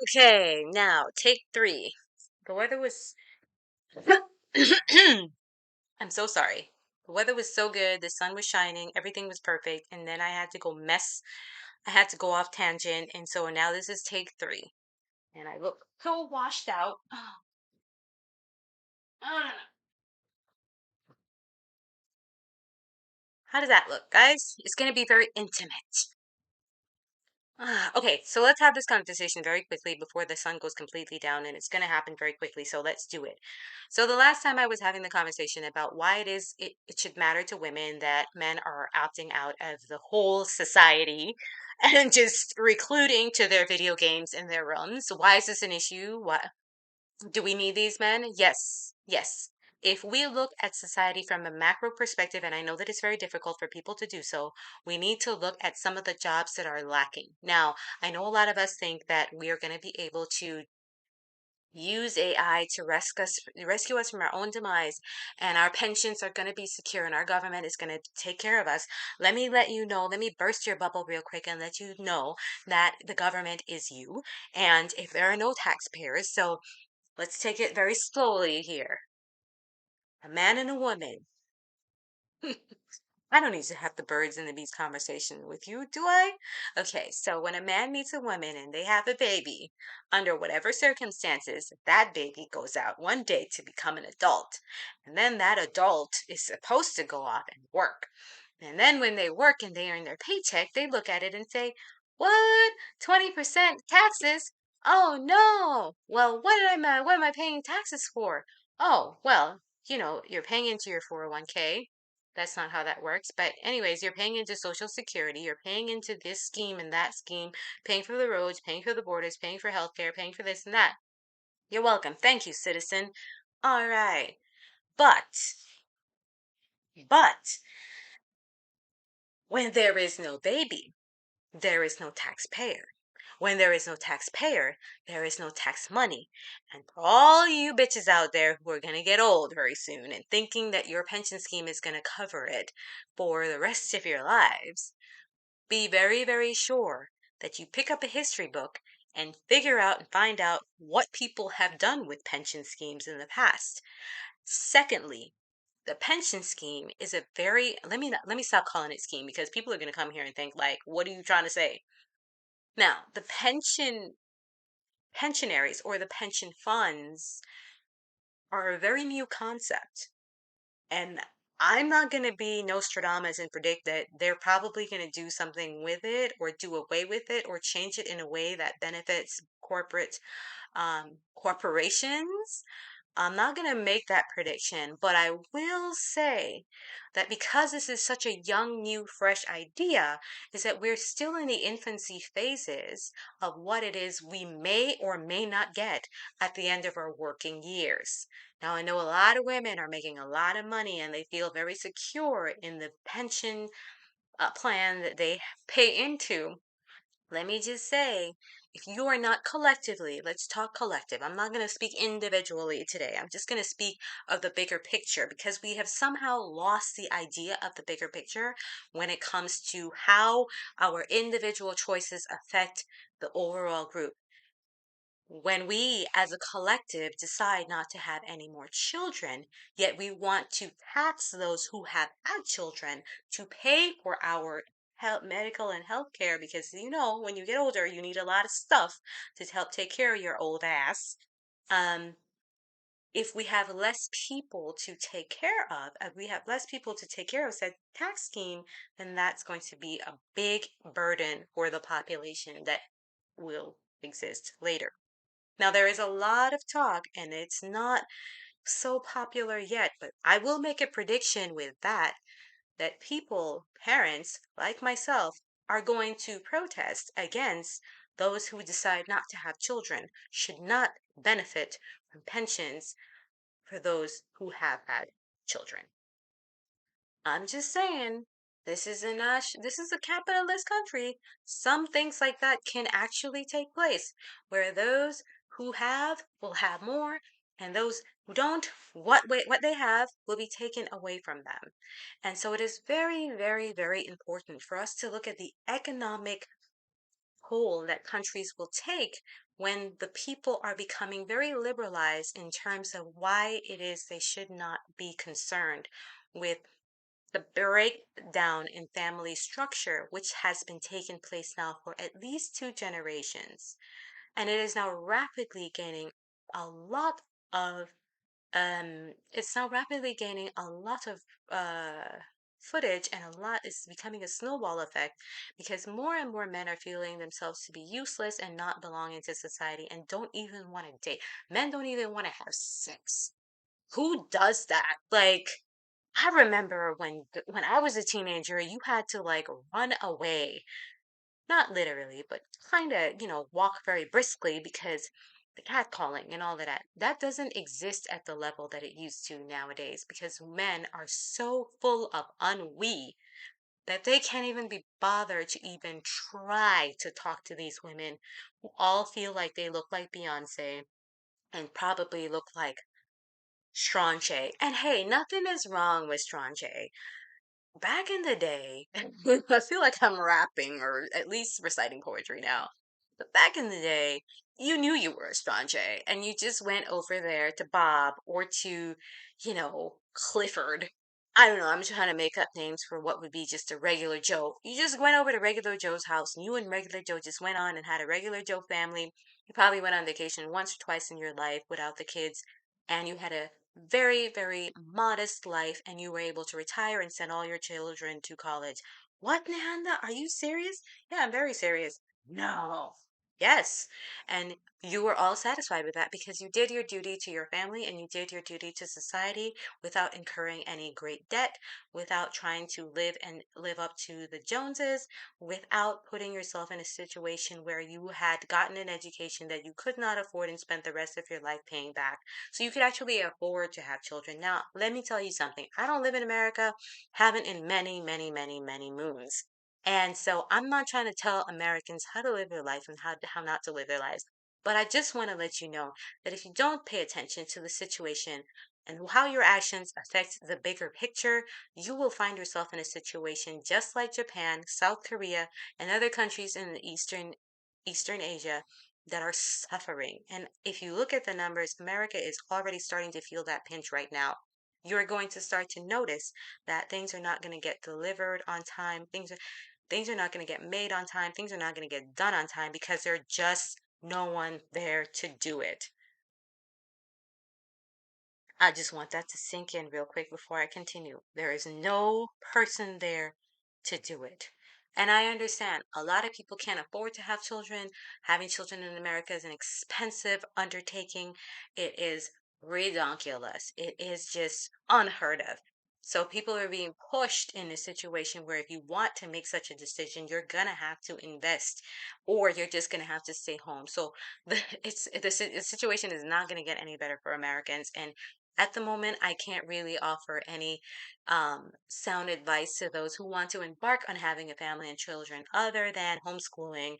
Okay, now take three. The weather was. I'm so sorry. The weather was so good. The sun was shining. Everything was perfect. And then I had to go mess. I had to go off tangent. And so now this is take three. And I look so washed out. How does that look, guys? It's going to be very intimate. Okay, so let's have this conversation very quickly before the sun goes completely down, and it's going to happen very quickly, so let's do it. So, the last time I was having the conversation about why it should matter to women that men are opting out of the whole society and just recluding to their video games in their rooms. Why is this an issue? Why, do we need these men? Yes, yes. If we look at society from a macro perspective, and I know that it's very difficult for people to do so, we need to look at some of the jobs that are lacking. Now, I know a lot of us think that we are going to be able to use AI to rescue us from our own demise, and our pensions are going to be secure, and our government is going to take care of us. Let me burst your bubble real quick and let you know that the government is you, and if there are no taxpayers, so let's take it very slowly here. A man and a woman. I don't need to have the birds and the bees conversation with you, do I? Okay, so when a man meets a woman and they have a baby, under whatever circumstances, that baby goes out one day to become an adult. And then that adult is supposed to go off and work. And then when they work and they earn their paycheck, they look at it and say, "What? 20% taxes? Oh no. Well, what am I paying taxes for? Oh, well, you're paying into your 401k. That's not how that works. But anyways, you're paying into Social Security, you're paying into this scheme and that scheme, paying for the roads, paying for the borders, paying for healthcare, paying for this and that. You're welcome. Thank you, citizen. All right. But, but when there is no baby, there is no taxpayer. When there is no taxpayer, there is no tax money. And for all you bitches out there who are going to get old very soon and thinking that your pension scheme is going to cover it for the rest of your lives, be very, very sure that you pick up a history book and figure out and find out what people have done with pension schemes in the past. Secondly, the pension scheme is a very let me stop calling it scheme because people are going to come here and think like, what are you trying to say? Now, the pensionaries or the pension funds are a very new concept. And I'm not going to be Nostradamus and predict that they're probably going to do something with it or do away with it or change it in a way that benefits corporations. I'm not going to make that prediction, but I will say that because this is such a young, new, fresh idea, is that we're still in the infancy phases of what it is we may or may not get at the end of our working years. Now, I know a lot of women are making a lot of money and they feel very secure in the pension plan that they pay into. Let me just say, if you are not collectively, let's talk collective. I'm not going to speak individually today. I'm just going to speak of the bigger picture because we have somehow lost the idea of the bigger picture when it comes to how our individual choices affect the overall group. When we as a collective decide not to have any more children, yet we want to tax those who have had children to pay for our health, medical and health care because when you get older you need a lot of stuff to help take care of your old ass. um if we have less people to take care of, if we have less people to take care of said tax scheme, then that's going to be a big burden for the population that will exist later. Now, there is a lot of talk, and it's not so popular yet, but I will make a prediction with that people, parents like myself, are going to protest against those who decide not to have children should not benefit from pensions for those who have had children. I'm just saying, this is a capitalist country. Some things like that can actually take place where those who have will have more and those who don't, what they have will be taken away from them. And so it is very, very, very important for us to look at the economic toll that countries will take when the people are becoming very liberalized in terms of why it is they should not be concerned with the breakdown in family structure, which has been taking place now for at least two generations. And it is now rapidly gaining a lot of it's now rapidly gaining a lot of uh, footage, and a lot is becoming a snowball effect because more and more men are feeling themselves to be useless and not belonging to society and don't even want to date. Men don't even want to have sex. Who does that? Like, I remember when I was a teenager, you had to like run away, not literally, but kind of, walk very briskly because the cat calling and all of that. That doesn't exist at the level that it used to nowadays because men are so full of ennui that they can't even be bothered to even try to talk to these women who all feel like they look like Beyonce and probably look like Strange. And hey, nothing is wrong with Strange. Back in the day, I feel like I'm rapping or at least reciting poetry now. But back in the day, you knew you were a Strange and you just went over there to Bob or to, Clifford. I don't know, I'm trying to make up names for what would be just a regular Joe. You just went over to regular Joe's house and you and regular Joe just went on and had a regular Joe family. You probably went on vacation once or twice in your life without the kids, and you had a very, very modest life, and you were able to retire and send all your children to college. What, Nanda? Are you serious? Yeah, I'm very serious. No. Yes. And you were all satisfied with that because you did your duty to your family and you did your duty to society without incurring any great debt, without trying to live and live up to the Joneses, without putting yourself in a situation where you had gotten an education that you could not afford and spent the rest of your life paying back. So you could actually afford to have children. Now, let me tell you something. I don't live in America, haven't in many, many, many, many moons. And so I'm not trying to tell Americans how to live their life and how not to live their lives. But I just want to let you know that if you don't pay attention to the situation and how your actions affect the bigger picture, you will find yourself in a situation just like Japan, South Korea, and other countries in the Eastern Asia that are suffering. And if you look at the numbers, America is already starting to feel that pinch right now. You're going to start to notice that things are not going to get delivered on time. Things are not going to get made on time. Things are not going to get done on time because there's just no one there to do it. I just want that to sink in real quick before I continue. There is no person there to do it. And I understand a lot of people can't afford to have children. Having children in America is an expensive undertaking. It is redonkulous. It is just unheard of. So people are being pushed in a situation where if you want to make such a decision, you're gonna have to invest, or you're just gonna have to stay home. So the situation is not gonna get any better for Americans, and at the moment, I can't really offer any sound advice to those who want to embark on having a family and children other than homeschooling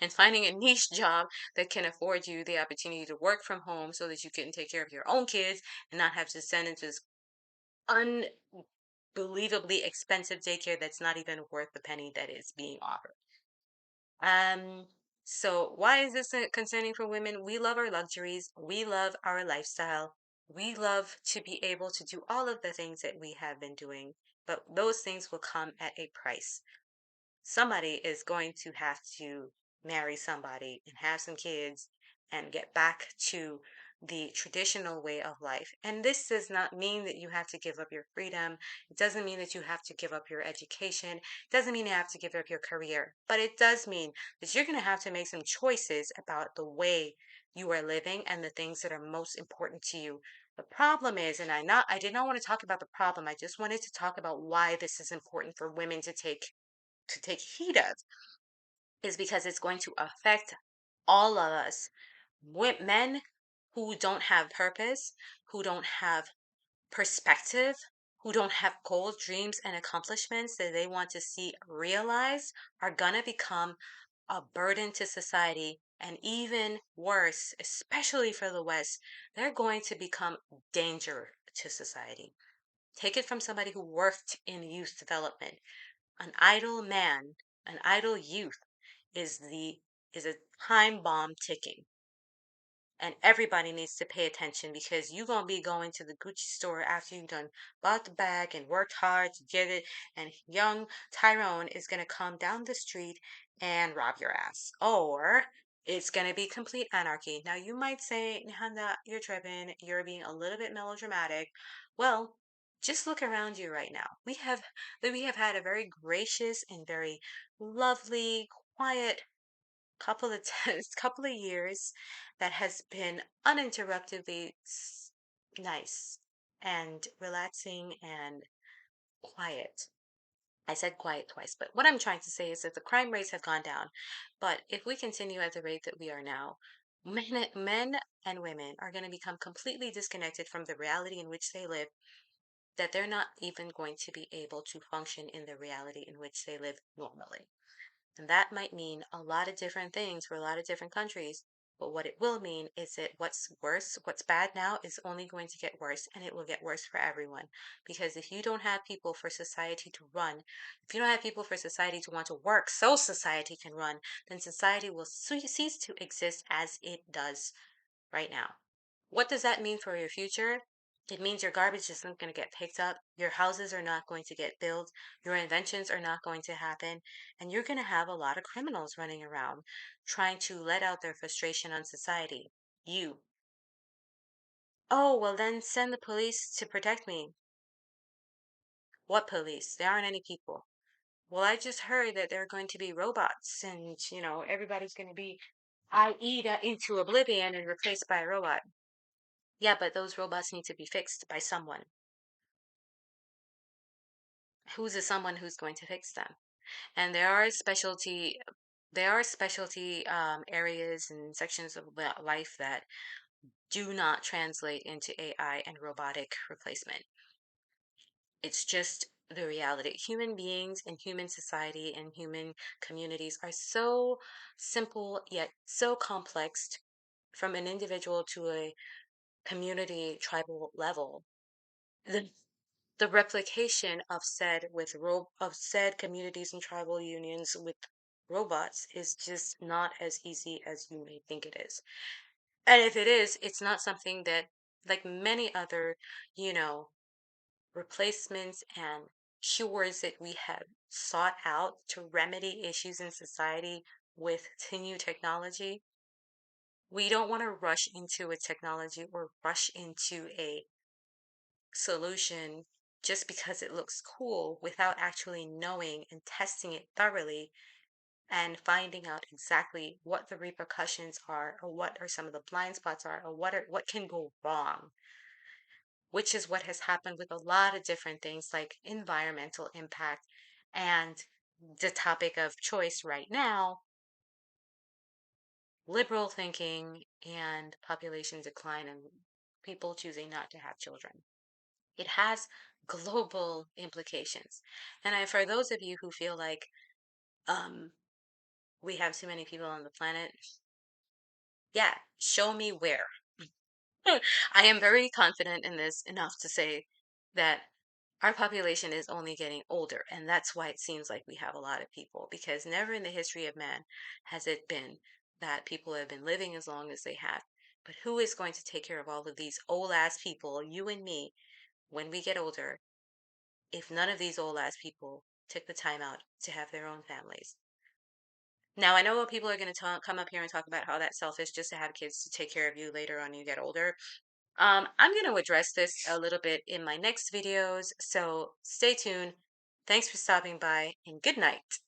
and finding a niche job that can afford you the opportunity to work from home so that you can take care of your own kids and not have to send into this unbelievably expensive daycare that's not even worth the penny that is being offered. Um, so why is this concerning for women? We love our luxuries. We love our lifestyle. We love to be able to do all of the things that we have been doing, but those things will come at a price. Somebody is going to have to marry somebody and have some kids and get back to the traditional way of life. And this does not mean that you have to give up your freedom. It doesn't mean that you have to give up your education. It doesn't mean you have to give up your career. But it does mean that you're going to have to make some choices about the way you are living and the things that are most important to you. The problem is, and I did not want to talk about the problem. I just wanted to talk about why this is important for women to take heed of, is because it's going to affect all of us. Men who don't have purpose, who don't have perspective, who don't have goals, dreams, and accomplishments that they want to see realized are going to become a burden to society. And even worse, especially for the West, they're going to become danger to society. Take it from somebody who worked in youth development. An idle man, an idle youth is the is a time bomb ticking, and everybody needs to pay attention because you're gonna be going to the Gucci store after you've done bought the bag and worked hard to get it, and young Tyrone is gonna come down the street and rob your ass. Or it's gonna be complete anarchy. Now you might say, Nihanda, you're tripping, you're being a little bit melodramatic. Well, just look around you right now. We have had a very gracious and very lovely, quiet couple of years that has been uninterruptedly nice and relaxing and quiet. I said quiet twice, but what I'm trying to say is that the crime rates have gone down. But if we continue at the rate that we are now, men and women are going to become completely disconnected from the reality in which they live, that they're not even going to be able to function in the reality in which they live normally. And that might mean a lot of different things for a lot of different countries. But what it will mean is that what's worse, what's bad now is only going to get worse, and it will get worse for everyone. Because if you don't have people for society to run, if you don't have people for society to want to work so society can run, then society will cease to exist as it does right now. What does that mean for your future? It means your garbage isn't going to get picked up, your houses are not going to get built, your inventions are not going to happen, and you're going to have a lot of criminals running around trying to let out their frustration on society. You. Oh, well, then send the police to protect me. What police? There aren't any people. Well, I just heard that there are going to be robots and, everybody's going to be IE'd into oblivion and replaced by a robot. Yeah, but those robots need to be fixed by someone. Who's the someone who's going to fix them? And there are specialty areas and sections of life that do not translate into AI and robotic replacement. It's just the reality. Human beings and human society and human communities are so simple yet so complex from an individual to a community tribal level. The the replication of said communities and tribal unions with robots is just not as easy as you may think it is. And if it is, it's not something that, like many other, you know, replacements and cures that we have sought out to remedy issues in society with new technology, we don't want to rush into a technology or rush into a solution just because it looks cool without actually knowing and testing it thoroughly and finding out exactly what the repercussions are or what are some of the blind spots are or what can go wrong, which is what has happened with a lot of different things like environmental impact and the topic of choice right now, liberal thinking and population decline and people choosing not to have children. It has global implications. And for those of you who feel like um, we have too many people on the planet, yeah, show me where. I am very confident in this enough to say that our population is only getting older, and that's why it seems like we have a lot of people, because never in the history of man has it been that people have been living as long as they have. But who is going to take care of all of these old ass people, you and me, when we get older, if none of these old ass people took the time out to have their own families? Now, I know people are going to come up here and talk about how that's selfish just to have kids to take care of you later on you get older. I'm going to address this a little bit in my next videos, so stay tuned. Thanks for stopping by, and good night.